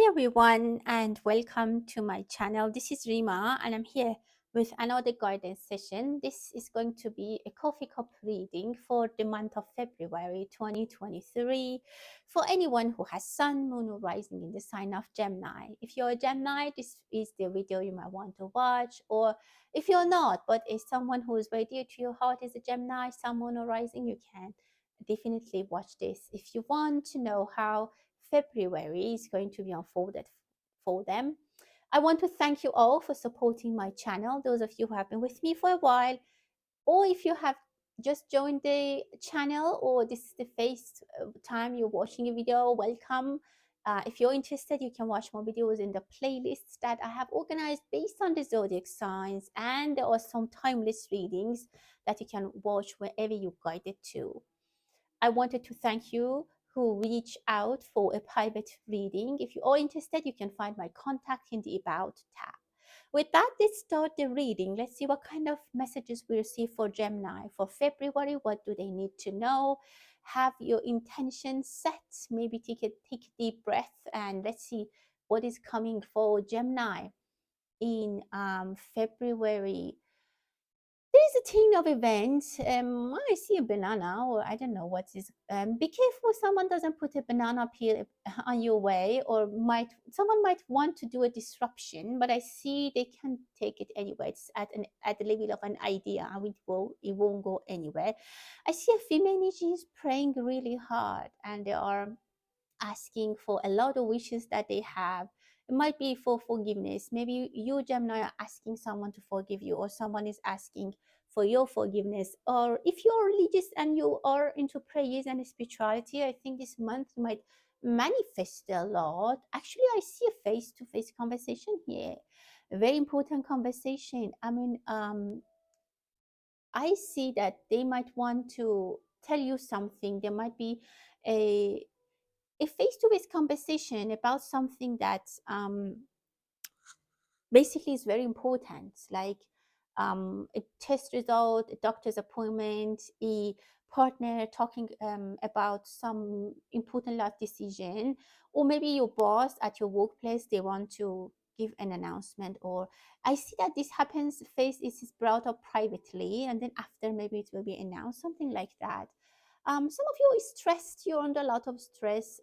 Hi everyone and welcome to my channel. This is Rima and I'm here with another guidance session. This is going to be a coffee cup reading for the month of February 2023 for anyone who has sun, moon or rising in the sign of Gemini. If you're a Gemini, this is the video you might want to watch, or if you're not but is someone who is very dear to your heart is a Gemini, sun, moon or rising, you can definitely watch this. If you want to know how February is going to be unfolded for them. I want to thank you all for supporting my channel, those of you who have been with me for a while, or if you have just joined the channel or this is the first time you're watching a video, welcome. If you're interested, you can watch more videos in the playlists that I have organized based on the zodiac signs, and there are some timeless readings that you can watch wherever you're guided to. I wanted to thank you who reached out for a private reading. If you are interested, you can find my contact in the About tab. With that, let's start the reading. Let's see what kind of messages we receive for Gemini for February. What do they need to know? Have your intention set. Maybe take a deep breath and let's see what is coming for Gemini in February. There's a chain of events. I see a banana, or I don't know what is. Be careful someone doesn't put a banana peel on your way, or someone might want to do a disruption, but I see they can take it anyway. It's at the level of an idea, and it won't go anywhere. I see a female energy is praying really hard, and they are asking for a lot of wishes that they have. It might be for forgiveness. Maybe you, Gemini, are asking someone to forgive you, or someone is asking for your forgiveness. Or if you're religious and you are into prayers and spirituality, I think this month you might manifest a lot. Actually, I see a face to face conversation here. A very important conversation. I see that they might want to tell you something. There might be a face-to-face conversation about something that basically is very important, like a test result, a doctor's appointment, a partner talking about some important life decision, or maybe your boss at your workplace, they want to give an announcement. Or I see that this happens, face is brought up privately, and then after maybe it will be announced, something like that. Some of you is stressed, you're under a lot of stress.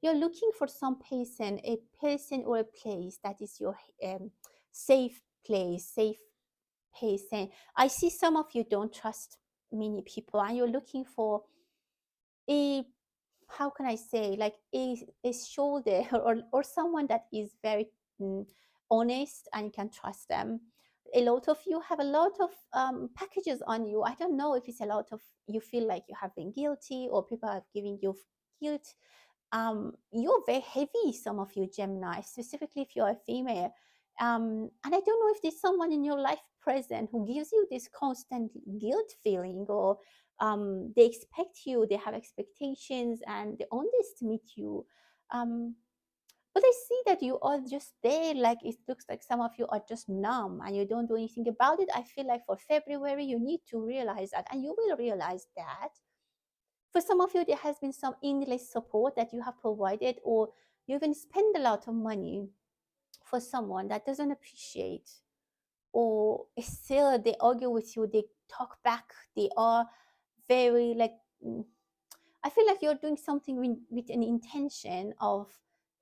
You're looking for some person, a person or a place that is your safe place, safe person. I see some of you don't trust many people, and you're looking for a, how can I say, like a shoulder or someone that is very honest and you can trust them. A lot of you have a lot of packages on you. I don't know if it's a lot of, you feel like you have been guilty or people are giving you guilt. You're very heavy, some of you Gemini, specifically if you're a female. And I don't know if there's someone in your life present who gives you this constant guilt feeling, or they expect you, they have expectations and they underestimate you. Um, but I see that you are just there, like it looks like some of you are just numb and you don't do anything about it. I feel like for February, you need to realize that, and you will realize that. For some of you, there has been some endless support that you have provided, or you even spend a lot of money for someone that doesn't appreciate, or still they argue with you, they talk back, they are very like, I feel like you're doing something with an intention of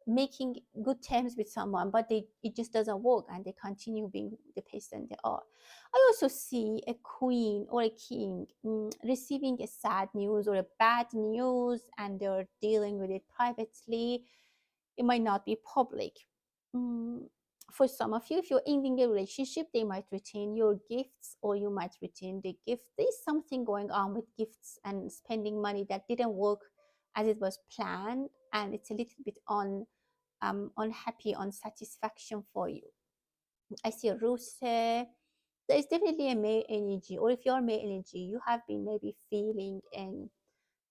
making good terms with someone, but it just doesn't work and they continue being the person they are. I also see a queen or a king receiving a sad news or a bad news, and they're dealing with it privately. It might not be public. Mm, for some of you, if you're ending a relationship, they might retain your gifts or you might retain the gift. There's something going on with gifts and spending money that didn't work as it was planned, and it's a little bit unhappy, unsatisfaction for you. I see a rooster. There is definitely a male energy, or if you're male energy, you have been maybe feeling and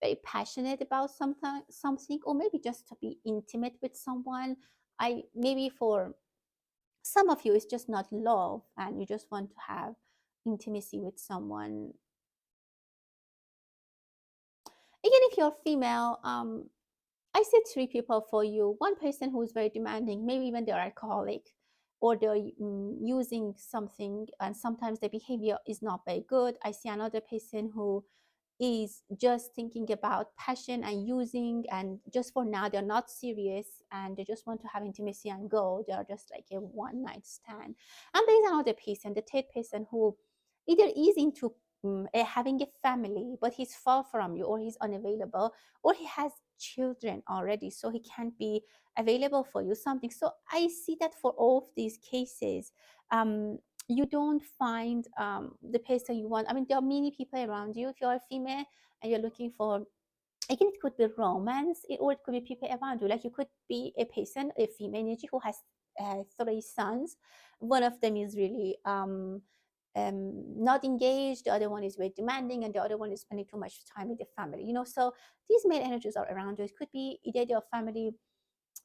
very passionate about something, or maybe just to be intimate with someone. I maybe for some of you it's just not love and you just want to have intimacy with someone. Again, if you're female, I said three people for you. One person who is very demanding, maybe even they're alcoholic, or they're using something, and sometimes the behavior is not very good. I see another person who is just thinking about passion and using, and just for now they're not serious and they just want to have intimacy and go. They're just like a one night stand. And there's another person, the third person, who either is into having a family but he's far from you, or he's unavailable, or he has children already so he can't be available for you, something. So I see that for all of these cases, um, you don't find the person you want. I mean, there are many people around you. If you're a female and you're looking for, again, it could be romance, or it could be people around you. Like you could be a person, a female energy who has three sons. One of them is really not engaged. The other one is very demanding, and the other one is spending too much time with the family. So these male energies are around you. It could be either your family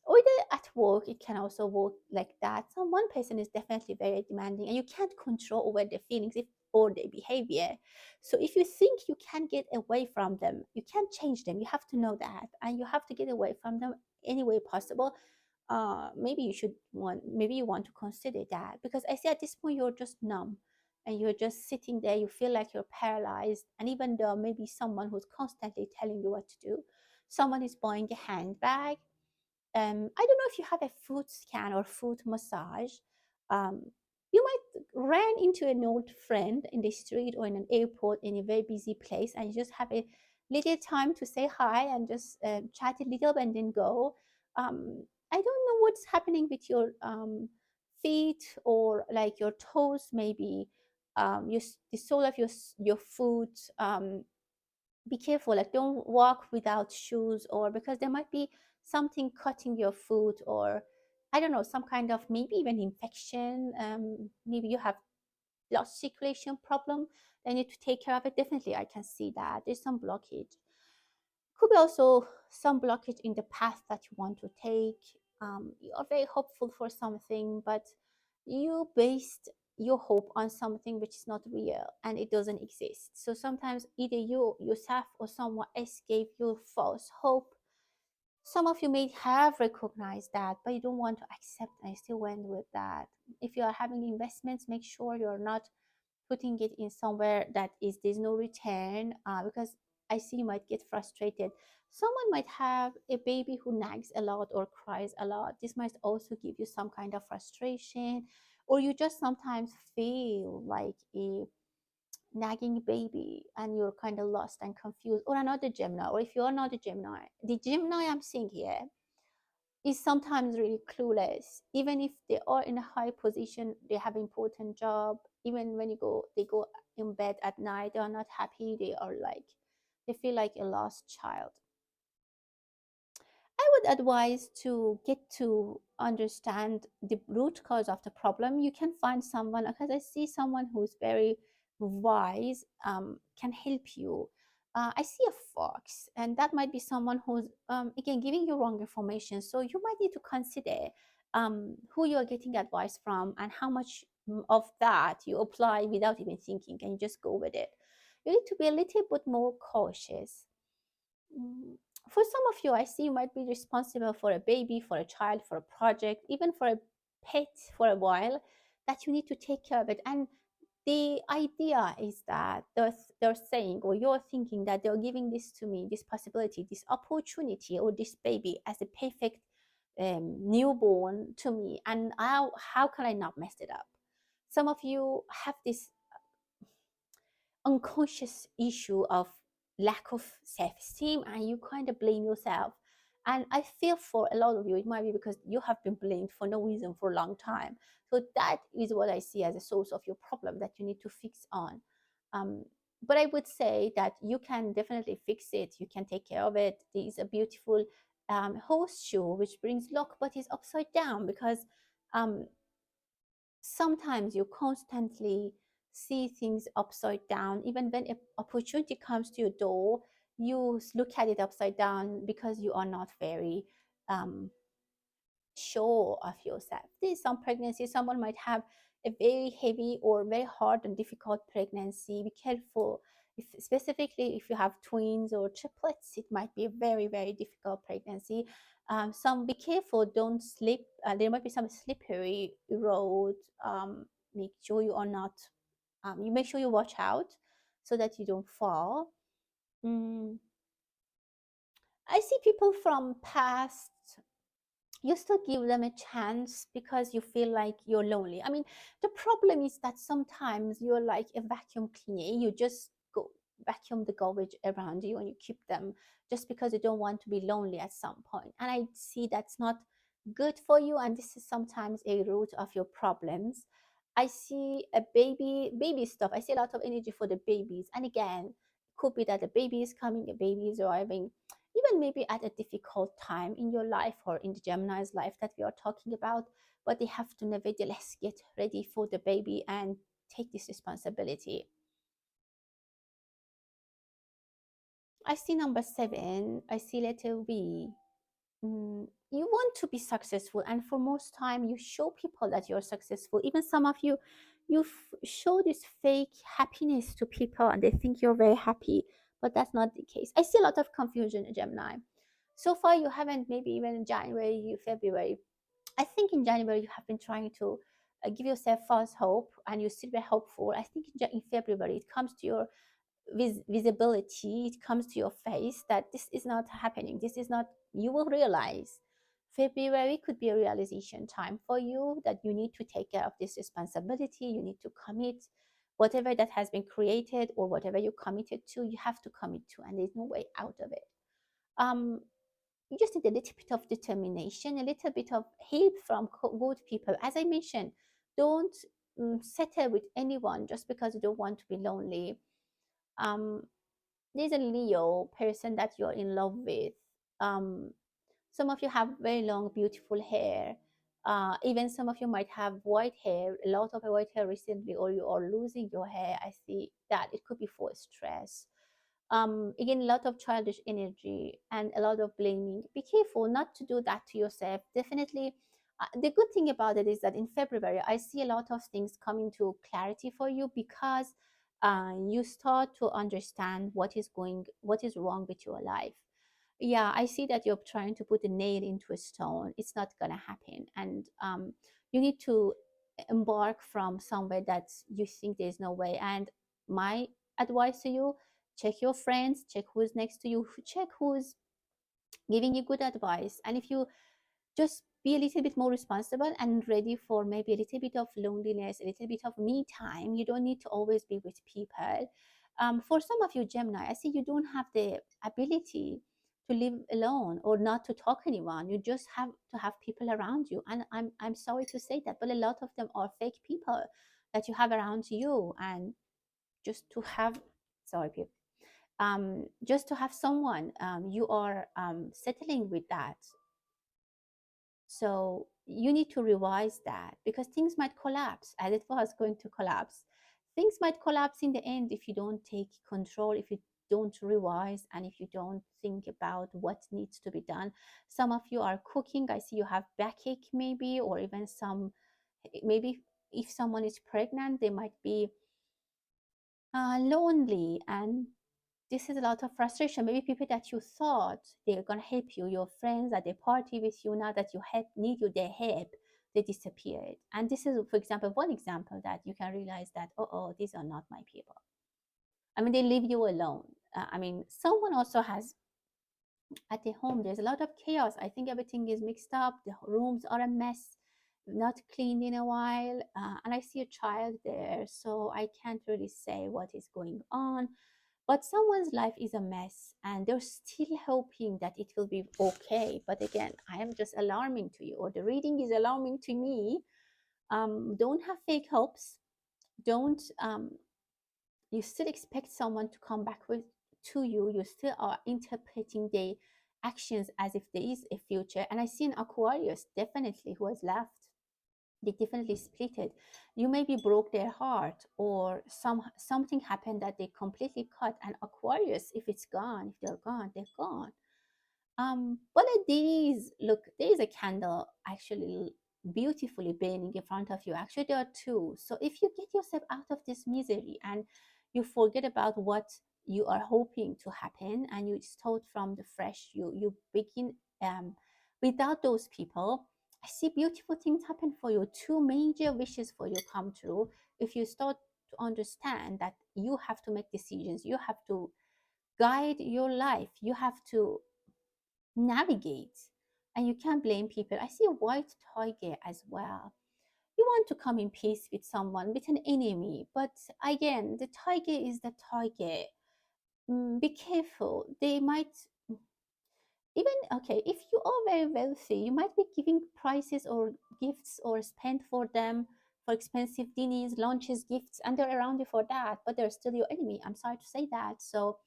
or at work. It can also work like that. So one person is definitely very demanding and you can't control over their feelings or their behavior. So if you think you can get away from them, you can't change them. You have to know that, and you have to get away from them any way possible. Maybe you want to consider that, because I see at this point you're just numb and you're just sitting there. You feel like you're paralyzed, and even though maybe someone who's constantly telling you what to do, someone is buying a handbag. I don't know if you have a foot scan or foot massage. Um, you might run into an old friend in the street or in an airport in a very busy place, and you just have a little time to say hi and just chat a little and then go. I don't know what's happening with your feet or like your toes, maybe the sole of your foot. Be careful, like don't walk without shoes, or because there might be something cutting your foot, or I don't know, some kind of maybe even infection. Maybe you have lost circulation problem. They need to take care of it. Definitely I can see that there's some blockage. Could be also some blockage in the path that you want to take. You are very hopeful for something, but you based your hope on something which is not real and it doesn't exist. So sometimes either you yourself or someone else gave you false hope. Some of you may have recognized that, but you don't want to accept and still went with that. If you are having investments, make sure you're not putting it in somewhere that is there's no return, because I see you might get frustrated. Someone might have a baby who nags a lot or cries a lot. This might also give you some kind of frustration, or you just sometimes feel like a nagging baby and you're kind of lost and confused. Or another Gemini, or if you're not a Gemini, the Gemini I'm seeing here is sometimes really clueless. Even if they are in a high position, they have important job, even when they go in bed at night, they are not happy. They feel like a lost child. I would advise to get to understand the root cause of the problem. You can find someone, because I see someone who's very wise, can help you. I see a fox, and that might be someone who's, again, giving you wrong information. So you might need to consider who you are getting advice from and how much of that you apply without even thinking, and you just go with it. You need to be a little bit more cautious. Mm, For some of you, I see you might be responsible for a baby, for a child, for a project, even for a pet for a while, that you need to take care of it. And the idea is that they're saying, or you're thinking that they're giving this to me, this possibility, this opportunity, or this baby as a perfect newborn to me. And how can I not mess it up? Some of you have this unconscious issue of lack of self-esteem, and you kind of blame yourself. And I feel for a lot of you it might be because you have been blamed for no reason for a long time. So that is what I see as a source of your problem that you need to fix on. um, but I would say that you can definitely fix it. You can take care of it. There is a beautiful horseshoe which brings luck but is upside down, because um, sometimes you constantly see things upside down. Even when an opportunity comes to your door, you look at it upside down because you are not very um, sure of yourself. There's some pregnancy, someone might have a very heavy or very hard and difficult pregnancy. Be careful specifically if you have twins or triplets, it might be a very, very difficult pregnancy. Some be careful, don't slip. There might be some slippery road. Make sure you are not. You make sure you watch out so that you don't fall. Mm, I see people from past, you still give them a chance because you feel like you're lonely. I mean, the problem is that sometimes you're like a vacuum cleaner. You just go vacuum the garbage around you and you keep them just because you don't want to be lonely at some point. And I see that's not good for you. And this is sometimes a root of your problems. I see a baby stuff. I see a lot of energy for the babies. And again, it could be that the baby is coming, a baby is arriving, even maybe at a difficult time in your life or in the Gemini's life that we are talking about, but they have to nevertheless get ready for the baby and take this responsibility. I see number 7, I see letter V. You want to be successful, and for most time you show people that you're successful. Even some of you, show this fake happiness to people and they think you're very happy, but that's not the case. I see a lot of confusion in Gemini. So far you haven't, maybe even in January, February, I think in January you have been trying to give yourself false hope and you still very hopeful. I think in February it comes to your visibility, it comes to your face that this is not happening, this is not, you will realize. February could be a realization time for you that you need to take care of this responsibility, you need to commit whatever that has been created, or whatever you committed to, you have to commit to, and there's no way out of it. um you just need a little bit of determination, a little bit of help from good people. As I mentioned, don't settle with anyone just because you don't want to be lonely. um there's a Leo person that you're in love with. um some of you have very long beautiful hair. Even some of you might have white hair, a lot of white hair recently, or you are losing your hair. I see that it could be for stress. Again, a lot of childish energy and a lot of blaming. Be careful not to do that to yourself. Definitely. The good thing about it is that in February I see a lot of things coming to clarity for you, because you start to understand what is wrong with your life. Yeah, I see that you're trying to put a nail into a stone. It's not gonna happen, and you need to embark from somewhere that you think there's no way. And my advice to you, check your friends, check who's next to you, check who's giving you good advice. And if you just be a little bit more responsible and ready for maybe a little bit of loneliness, a little bit of me time, you don't need to always be with people. For some of you Gemini, I see you don't have the ability to live alone or not to talk to anyone. You just have to have people around you, and I'm sorry to say that, but a lot of them are fake people that you have around you. And just to have, sorry people, just to have someone, you are settling with that. So you need to revise that, because things might collapse as it was going to collapse. Things might collapse in the end if you don't take control, if you don't revise, and if you don't think about what needs to be done. Some of you are cooking. I see you have backache maybe, or even some, maybe if someone is pregnant, they might be lonely, and this is a lot of frustration. Maybe people that you thought they're gonna help you, your friends at the party with you, now that you need you, their help, they disappeared. And this is, for example, one example that you can realize that, oh, these are not my people. I mean, they leave you alone. I mean, someone also has at the home. There's a lot of chaos. I think everything is mixed up. The rooms are a mess, not cleaned in a while, and I see a child there, so I can't really say what is going on. But someone's life is a mess and they're still hoping that it will be okay. But again, I am just alarming to you, or the reading is alarming to me. Don't have fake hopes. Don't, you still expect someone to come back with to you. You still are interpreting the actions as if there is a future. And I see an Aquarius definitely who has left. They definitely split it. You maybe broke their heart, or something happened that they completely cut. And Aquarius, if it's gone, if they're gone, they're gone. But there is, look, there is a candle actually beautifully burning in front of you. Actually, there are two. So if you get yourself out of this misery and you forget about what you are hoping to happen, and you start from the fresh. You begin without those people. I see beautiful things happen for you. Two major wishes for you come true if you start to understand that you have to make decisions. You have to guide your life. You have to navigate, and you can't blame people. I see a white tiger as well. You want to come in peace with someone, with an enemy, but again, the tiger is the tiger. Be careful. They might even, okay, if you are very wealthy, you might be giving prices or gifts or spend for them for expensive dinners, lunches, gifts, and they're around you for that, but they're still your enemy. I'm sorry to say that. So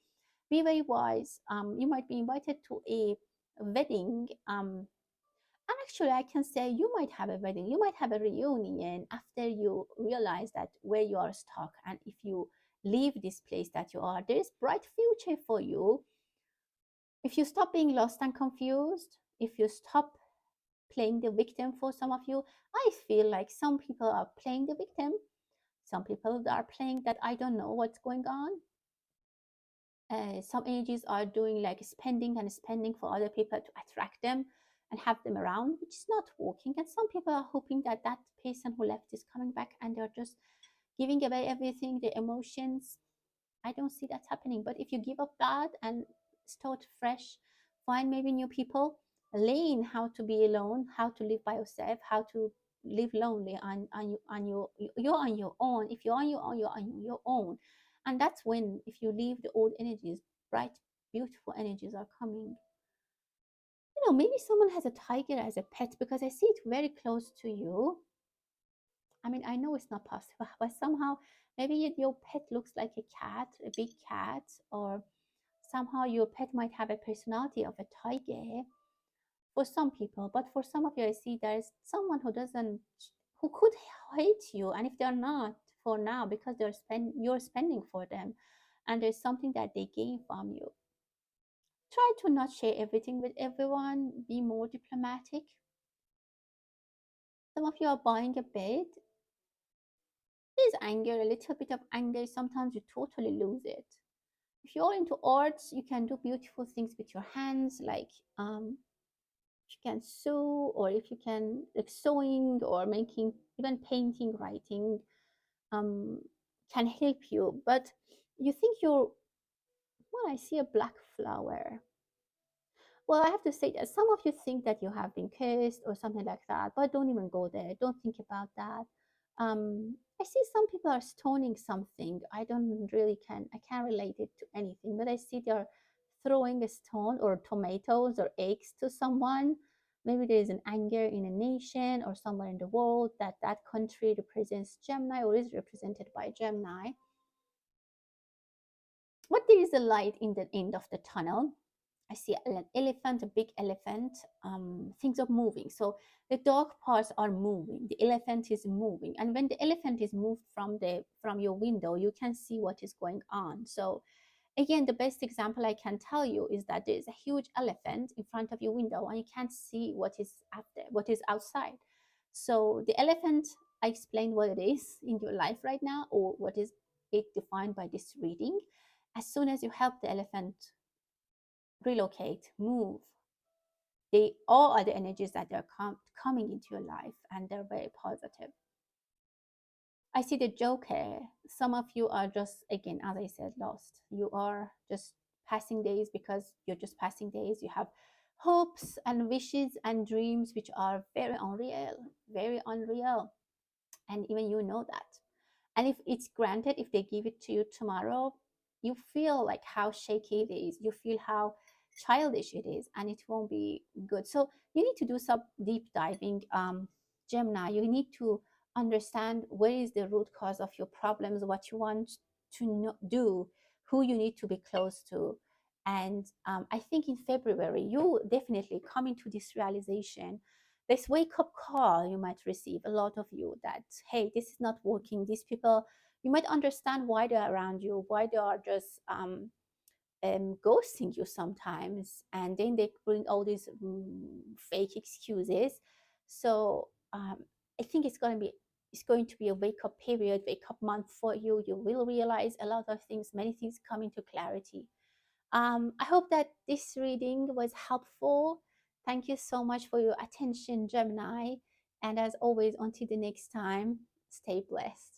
be very wise. You might be invited to a wedding. And actually, I can say you might have a wedding, you might have a reunion after you realize that where you are stuck. And if you leave this place that you are, there is bright future for you. If you stop being lost and confused, if you stop playing the victim. For some of you, I feel like some people are playing the victim. Some people are playing that I don't know what's going on. Some energies are doing like spending and spending for other people to attract them and have them around, which is not working. And some people are hoping that that person who left is coming back, and they're just giving away everything, their emotions. I don't see that happening. But if you give up that and start fresh, find maybe new people, learn how to be alone, how to live by yourself, how to live lonely you're on your own. If you're on your own, you're on your own. And that's when, if you leave the old energies, bright, beautiful energies are coming. Maybe someone has a tiger as a pet, because I see it very close to you. I mean, I know it's not possible, but somehow maybe your pet looks like a cat, a big cat, or somehow your pet might have a personality of a tiger for some people. But for some of you, I see there's someone who could hate you, and if they're not for now, because you're spending for them, and there's something that they gain from you. Try to not share everything with everyone. Be more diplomatic. Some of you are buying a bed. There's anger, a little bit of anger. Sometimes you totally lose it. If you're into arts, you can do beautiful things with your hands, like if you can sew, or if you can like sewing or making, even painting, writing, um, can help you. But you think you're, well, I see a black flower. Well, I have to say that some of you think that you have been cursed or something like that, but don't even go there. Don't think about that. I see some people are stoning something. I can't relate it to anything, but I see they're throwing a stone or tomatoes or eggs to someone. Maybe there is an anger in a nation or somewhere in the world that that country represents Gemini or is represented by Gemini. But there is a light in the end of the tunnel. I see an elephant, a big elephant. Things are moving. So the dark parts are moving. The elephant is moving, and when the elephant is moved from your window, you can see what is going on. So again, the best example I can tell you is that there is a huge elephant in front of your window, and you can't see what is after, what is outside. So the elephant, I explained what it is in your life right now, or what is it defined by this reading. As soon as you help the elephant relocate, move, they all are the energies that are coming into your life, and they're very positive. I see the Joker. Some of you are just, again, as I said, lost. You are just passing days, because you're just passing days. You have hopes and wishes and dreams which are very unreal, very unreal. And even you know that. And if it's granted, if they give it to you tomorrow, you feel like how shaky it is. You feel how childish it is, and it won't be good. So you need to do some deep diving, Gemini. You need to understand where is the root cause of your problems, what you want to do, who you need to be close to. And I think in February, you definitely come into this realization, this wake up call you might receive, a lot of you, that hey, this is not working. These people, you might understand why they're around you, why they are just ghosting you sometimes, and then they bring all these fake excuses. So I think it's going to be it's going to be a wake up period, wake up month for you. You will realize a lot of things, many things come into clarity. I hope that this reading was helpful. Thank you so much for your attention, Gemini. And as always, until the next time, stay blessed.